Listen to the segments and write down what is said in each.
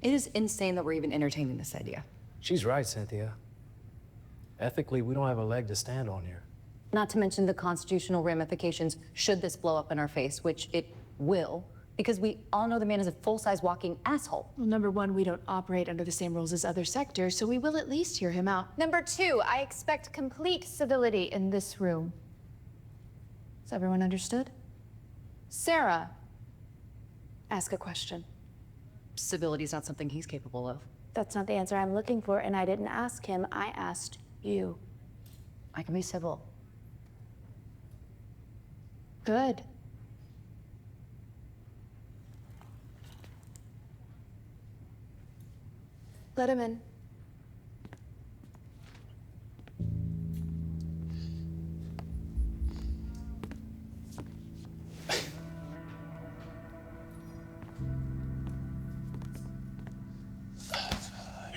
It is insane that we're even entertaining this idea. She's right, Cynthia. Ethically, we don't have a leg to stand on here. Not to mention the constitutional ramifications should this blow up in our face, which it will, because we all know the man is a full-size walking asshole. Well, number one, we don't operate under the same rules as other sectors, so we will at least hear him out. Number two, I expect complete civility in this room. Is everyone understood? Sarah, ask a question. Civility is not something he's capable of. That's not the answer I'm looking for, and I didn't ask him, I asked you. I can be civil. Good. Let him in.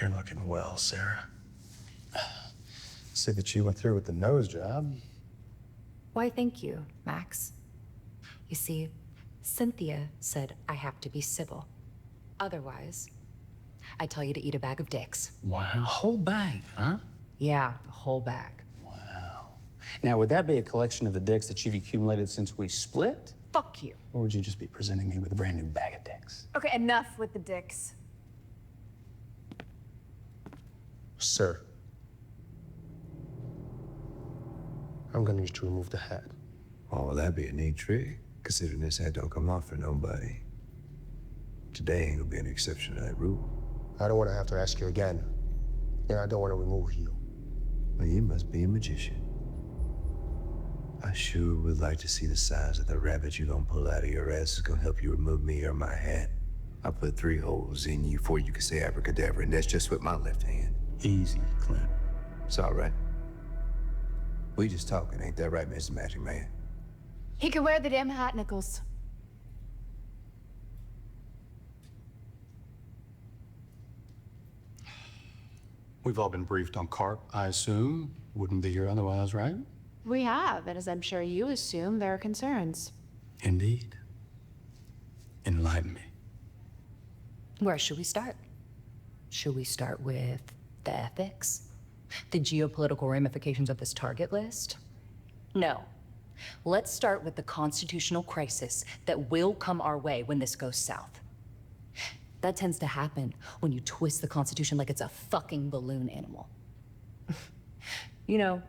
You're looking well, Sarah. See that you went through with the nose job. Why, thank you, Max. You see, Cynthia said I have to be civil. Otherwise, I tell you to eat a bag of dicks. Wow, whole bag, huh? Yeah, the whole bag. Wow. Now, would that be a collection of the dicks that you've accumulated since we split? Fuck you. Or would you just be presenting me with a brand new bag of dicks? Okay, enough with the dicks. Sir, I'm gonna need you to remove the hat. Oh, well, that'd be a neat trick, considering this hat don't come off for nobody. Today ain't gonna be an exception to that rule. I don't want to have to ask you again, and I don't want to remove you. Well, you must be a magician. I sure would like to see the size of the rabbit you're gonna pull out of your ass is gonna help you remove me or my hat. I put 3 holes in you before you can say abracadabra, and that's just with my left hand. Easy, Clint. It's all right. We just talking, ain't that right, Mr. Magic Man? He can wear the damn hat, Nichols. We've all been briefed on carp, I assume. Wouldn't be here otherwise, right? We have, and as I'm sure you assume, there are concerns. Indeed. Enlighten me. Where should we start? Should we start with the ethics? The geopolitical ramifications of this target list? No. Let's start with the constitutional crisis that will come our way when this goes south. That tends to happen when you twist the Constitution like it's a fucking balloon animal. You know,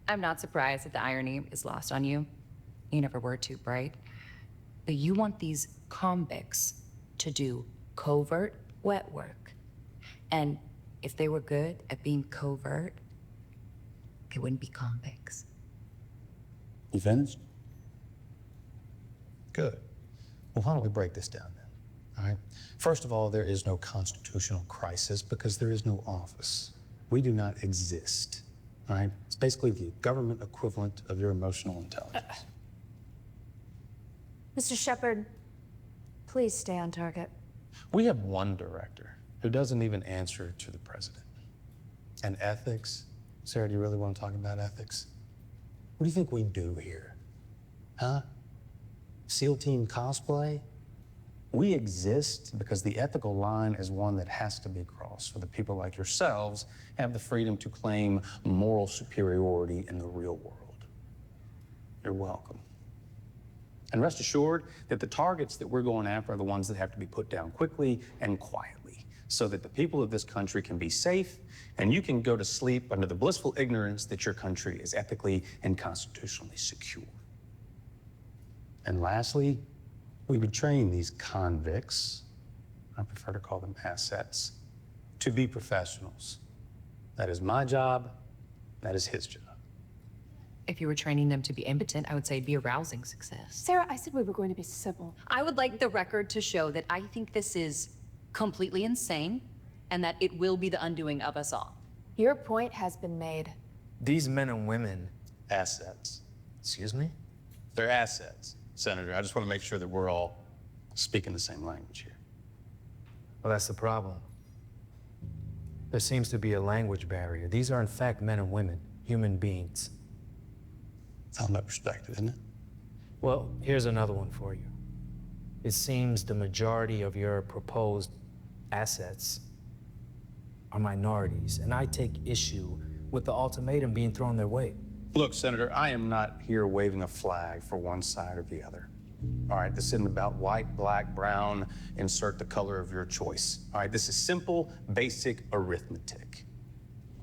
I'm not surprised that the irony is lost on you. You never were too bright. But you want these convicts to do covert wet work. And if they were good at being covert, they wouldn't be convicts. You finished? Good. Well, why don't we break this down then? All right. First of all, there is no constitutional crisis because there is no office. We do not exist. All right. It's basically the government equivalent of your emotional intelligence. Mr. Shepard, please stay on target. We have one director who doesn't even answer to the president. And ethics? Sarah, do you really want to talk about ethics? What do you think we do here? Huh? SEAL team cosplay? We exist because the ethical line is one that has to be crossed so that people like yourselves have the freedom to claim moral superiority in the real world. You're welcome. And rest assured that the targets that we're going after are the ones that have to be put down quickly and quietly so that the people of this country can be safe and you can go to sleep under the blissful ignorance that your country is ethically and constitutionally secure. And lastly, we would train these convicts, I prefer to call them assets, to be professionals. That is my job, that is his job. If you were training them to be impotent, I would say it'd be a rousing success. Sarah, I said we were going to be civil. I would like the record to show that I think this is completely insane and that it will be the undoing of us all. Your point has been made. These men and women, Assets. excuse me? They're assets, Senator. I just want to make sure that we're all speaking the same language here. Well, that's the problem. There seems to be a language barrier. These are in fact men and women, human beings. Found that perspective, isn't it? Well, here's another one for you. It seems the majority of your proposed assets are minorities, and I take issue with the ultimatum being thrown their way. Look, Senator, I am not here waving a flag for one side or the other. All right, this isn't about white, black, brown, insert the color of your choice. All right, this is simple, basic arithmetic.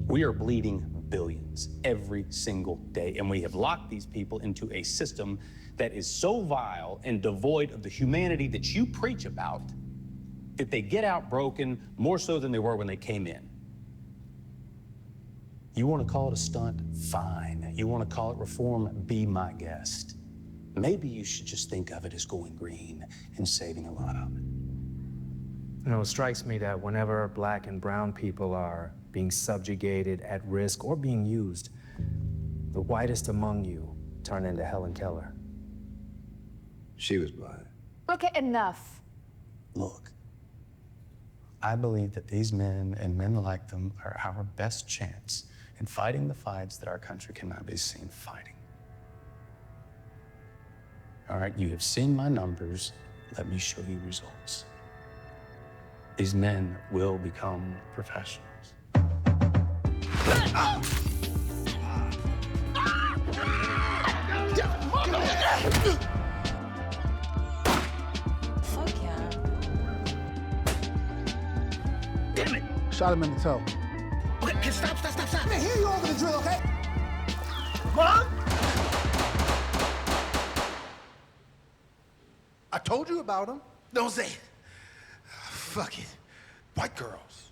We are bleeding billions every single day, and we have locked these people into a system that is so vile and devoid of the humanity that you preach about that they get out broken more so than they were when they came in. You want to call it a stunt? Fine. You want to call it reform? Be my guest. Maybe you should just think of it as going green and saving a lot of it. You know, it strikes me that whenever black and brown people are being subjugated, at risk, or being used, the whitest among you turn into Helen Keller. She was blind. Okay, enough. Look, I believe that these men and men like them are our best chance in fighting the fights that our country cannot be seen fighting. All right, you have seen my numbers. Let me show you results. These men will become professionals. Fuck yeah. Damn it! Shot him in the toe. Okay, stop. Man, here you over the drill, okay? Mom? I told you about him. Don't say it. Fuck it. White girls.